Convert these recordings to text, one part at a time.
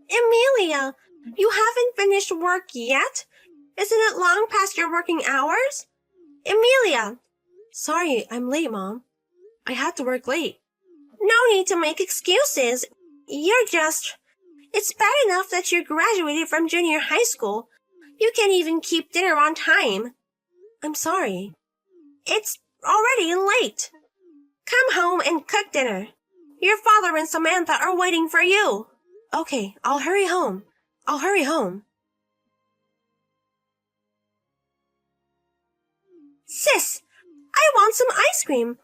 Emilia, you haven't finished work yet? Isn't it long past your working hours? Emilia! Sorry, I'm late, Mom. I had to work late. No need to make excuses. It's bad enough that you graduated from junior high school. You can't even keep dinner on time. I'm sorry. It's already late. Come home and cook dinner. Your father and Samantha are waiting for you. Okay, I'll hurry home. Sis, I want some ice cream.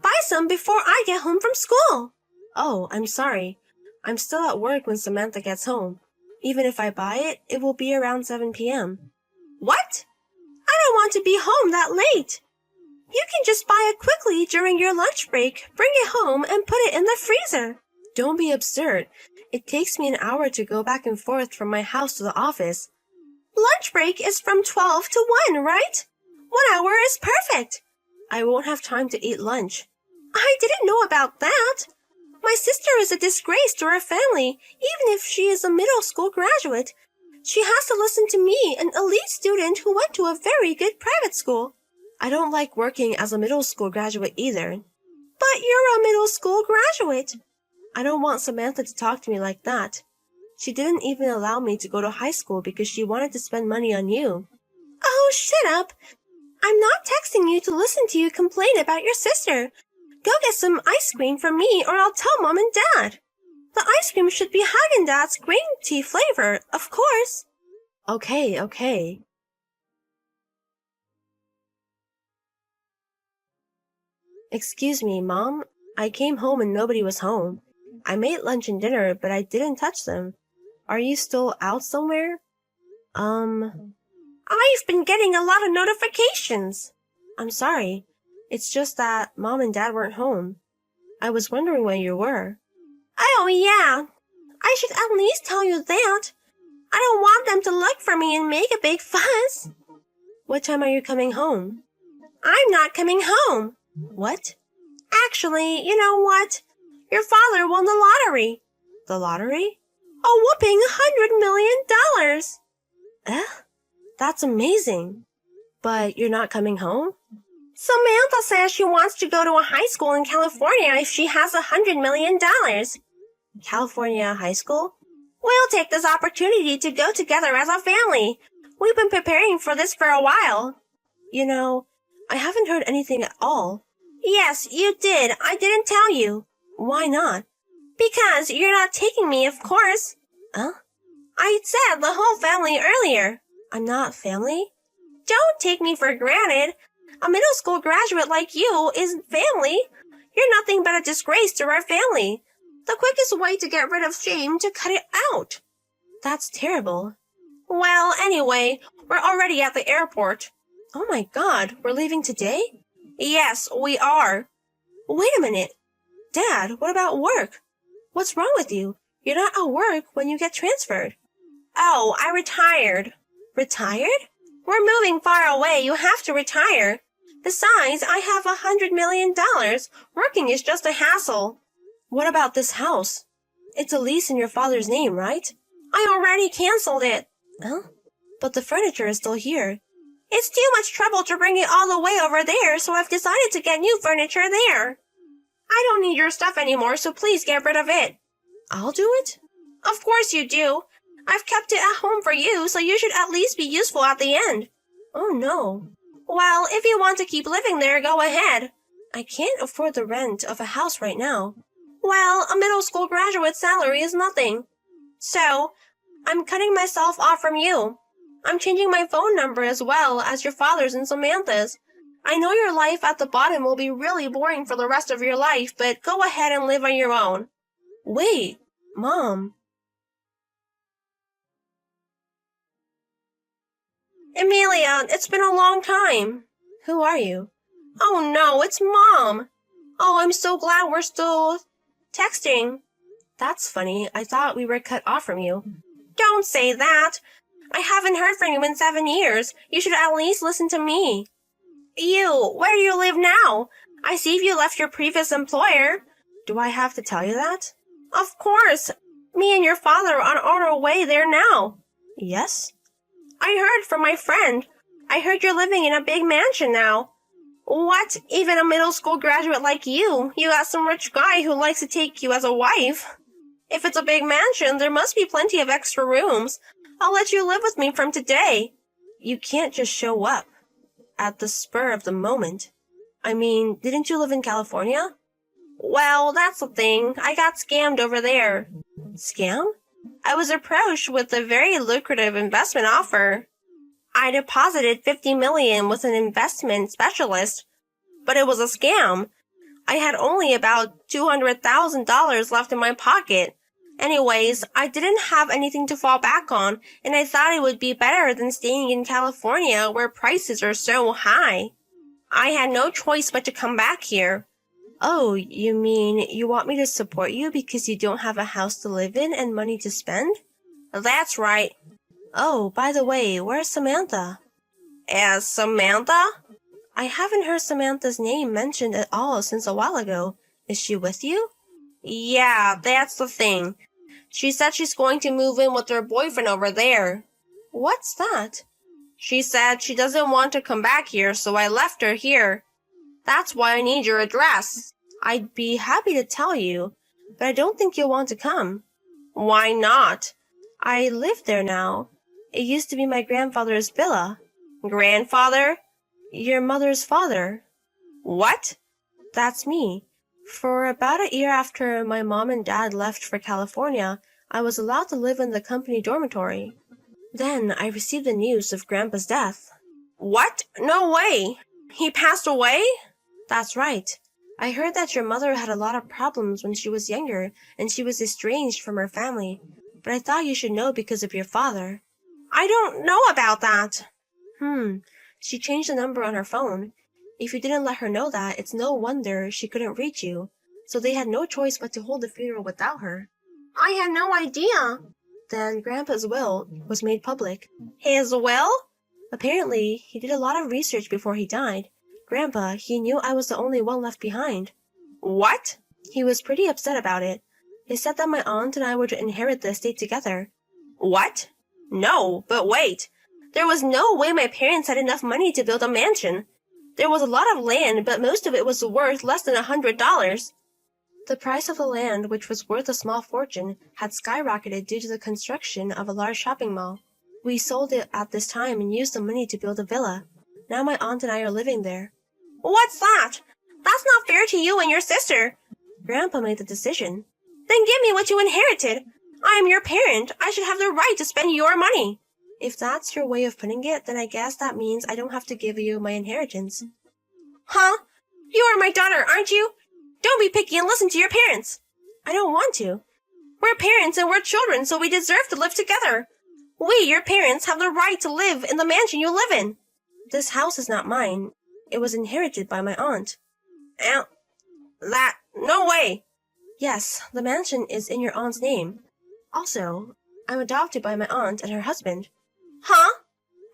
Buy some before I get home from school. Oh, I'm sorry. I'm still at work when Samantha gets home. Even if I buy it, it will be around 7 p.m. What? I don't want to be home that late. You can just buy it quickly during your lunch break, bring it home, and put it in the freezer. Don't be absurd. It takes me an hour to go back and forth from my house to the office. Lunch break is from 12 to 1, right? 1 hour is perfect. I won't have time to eat lunch. I didn't know about that. My sister is a disgrace to our family, even if she is a middle school graduate. She has to listen to me, an elite student who went to a very good private school. I don't like working as a middle school graduate either. But you're a middle school graduate. I don't want Samantha to talk to me like that. She didn't even allow me to go to high school because she wanted to spend money on you. Oh, shut up. I'm not texting you to listen to you complain about your sister. Go get some ice cream for me or I'll tell Mom and Dad. The ice cream should be Haagen-Dazs green tea flavor, of course. Okay. Excuse me, Mom. I came home and nobody was home. I made lunch and dinner, but I didn't touch them. Are you still out somewhere? I've been getting a lot of notifications. I'm sorry. It's just that Mom and Dad weren't home. I was wondering where you were. Oh, yeah. I should at least tell you that. I don't want them to look for me and make a big fuss. What time are you coming home? I'm not coming home. What? Actually, you know what? Your father won the lottery. The lottery? A whooping $100 million. That's amazing. But you're not coming home? Samantha says she wants to go to a high school in California if she has $100 million. California high school? We'll take this opportunity to go together as a family. We've been preparing for this for a while. You know, I haven't heard anything at all. Yes, you did. I didn't tell you. Why not? Because you're not taking me, of course. Huh? I said the whole family earlier. I'm not family? Don't take me for granted. A middle school graduate like you isn't family. You're nothing but a disgrace to our family. The quickest way to get rid of shame to cut it out. That's terrible. Well, anyway, we're already at the airport. Oh my God, we're leaving today? Yes, we are. Wait a minute. Dad, what about work? What's wrong with you? You're not at work when you get transferred. Oh, I retired. Retired? We're moving far away. You have to retire. Besides, I have $100 million. Working is just a hassle. What about this house? It's a lease in your father's name, right? I already canceled it. Huh? But the furniture is still here. It's too much trouble to bring it all the way over there, so I've decided to get new furniture there. I don't need your stuff anymore, so please get rid of it. I'll do it? Of course you do. I've kept it at home for you, so you should at least be useful at the end. Oh, no. Well, if you want to keep living there, go ahead. I can't afford the rent of a house right now. Well, a middle school graduate salary is nothing. So, I'm cutting myself off from you. I'm changing my phone number as well as your father's and Samantha's. I know your life at the bottom will be really boring for the rest of your life, but go ahead and live on your own. Wait, Mom. Emilia, it's been a long time. Who are you? Oh no, it's Mom. Oh, I'm so glad we're still texting. That's funny. I thought we were cut off from you. Don't say that. I haven't heard from you in 7 years. You should at least listen to me. Where do you live now? I see you left your previous employer. Do I have to tell you that? Of course. Me and your father are on our way there now. Yes? I heard from my friend. I heard you're living in a big mansion now. What? Even a middle school graduate like you? You got some rich guy who likes to take you as a wife. If it's a big mansion, there must be plenty of extra rooms. I'll let you live with me from today. You can't just show up at the spur of the moment. I mean, didn't you live in California? Well, that's the thing. I got scammed over there. Scam? I was approached with a very lucrative investment offer. I deposited $50 million with an investment specialist, but it was a scam. I had only about $200,000 left in my pocket. Anyways, I didn't have anything to fall back on, and I thought it would be better than staying in California where prices are so high. I had no choice but to come back here. Oh, you mean you want me to support you because you don't have a house to live in and money to spend? That's right. Oh, by the way, where's Samantha? As Samantha? I haven't heard Samantha's name mentioned at all since a while ago. Is she with you? Yeah, that's the thing. She said she's going to move in with her boyfriend over there. What's that? She said she doesn't want to come back here, so I left her here. That's why I need your address. I'd be happy to tell you, but I don't think you'll want to come. Why not? I live there now. It used to be my grandfather's villa. Grandfather? Your mother's father. What? That's me. For about a year after my mom and dad left for California, I was allowed to live in the company dormitory. Then I received the news of Grandpa's death. What? No way! He passed away? That's right. I heard that your mother had a lot of problems when she was younger, and she was estranged from her family. But I thought you should know because of your father. I don't know about that. She changed the number on her phone. If you didn't let her know that, it's no wonder she couldn't reach you. So they had no choice but to hold the funeral without her. I had no idea. Then Grandpa's will was made public. His will? Apparently, he did a lot of research before he died. Grandpa, he knew I was the only one left behind. What? He was pretty upset about it. He said that my aunt and I were to inherit the estate together. What? No, but wait. There was no way my parents had enough money to build a mansion. There was a lot of land, but most of it was worth less than $100. The price of the land, which was worth a small fortune, had skyrocketed due to the construction of a large shopping mall. We sold it at this time and used the money to build a villa. Now my aunt and I are living there. What's that? That's not fair to you and your sister. Grandpa made the decision. Then give me what you inherited. I am your parent. I should have the right to spend your money. If that's your way of putting it, then I guess that means I don't have to give you my inheritance. Huh? You are my daughter, aren't you? Don't be picky and listen to your parents. I don't want to. We're parents and we're children, so we deserve to live together. We, your parents, have the right to live in the mansion you live in. This house is not mine. It was inherited by my aunt. No way. Yes, the mansion is in your aunt's name. Also, I'm adopted by my aunt and her husband. Huh?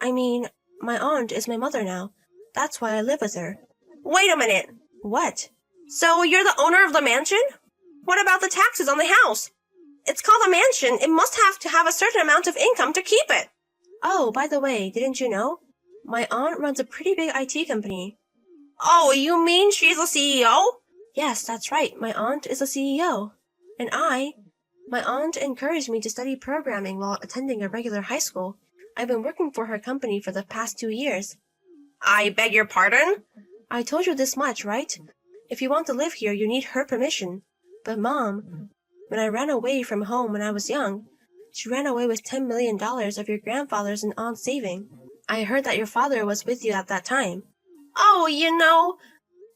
I mean, my aunt is my mother now. That's why I live with her. Wait a minute. What? So you're the owner of the mansion? What about the taxes on the house? It's called a mansion. It must have to have a certain amount of income to keep it. Oh, by the way, didn't you know? My aunt runs a pretty big IT company. Oh, you mean she's a CEO? Yes, that's right. My aunt is a CEO. And my aunt encouraged me to study programming while attending a regular high school. I've been working for her company for the past 2 years. I beg your pardon? I told you this much, right? If you want to live here, you need her permission. But Mom, when I ran away from home when I was young, she ran away with $10 million of your grandfather's and aunt's saving. I heard that your father was with you at that time. Oh,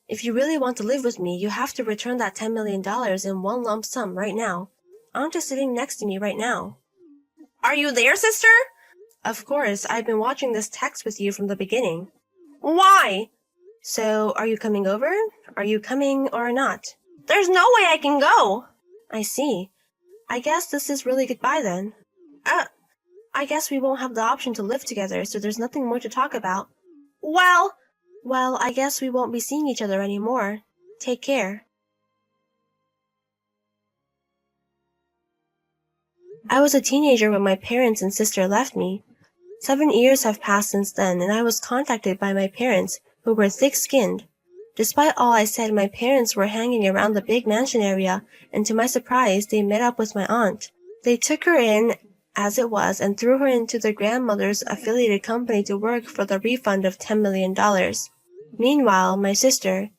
if you really want to live with me, you have to return that $10 million in one lump sum right now. Aunt is sitting next to me right now. Are you there, sister? Of course, I've been watching this text with you from the beginning. Why? So, are you coming over? Are you coming or not? There's no way I can go. I see. I guess this is really goodbye then. I guess we won't have the option to live together, so there's nothing more to talk about. Well, I guess we won't be seeing each other anymore. Take care. I was a teenager when my parents and sister left me. 7 years have passed since then, and I was contacted by my parents, who were thick-skinned. Despite all I said, my parents were hanging around the big mansion area, and to my surprise, they met up with my aunt. They took her in as it was and threw her into their grandmother's affiliated company to work for the refund of $10 million. Meanwhile, my sister,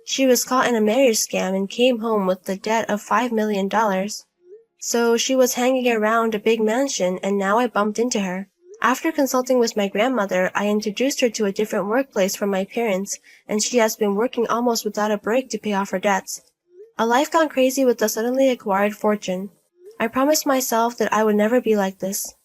she was caught in a marriage scam and came home with the debt of $5 million. So she was hanging around a big mansion, and now I bumped into her. After consulting with my grandmother, I introduced her to a different workplace from my parents, and she has been working almost without a break to pay off her debts. A life gone crazy with a suddenly acquired fortune. I promised myself that I would never be like this.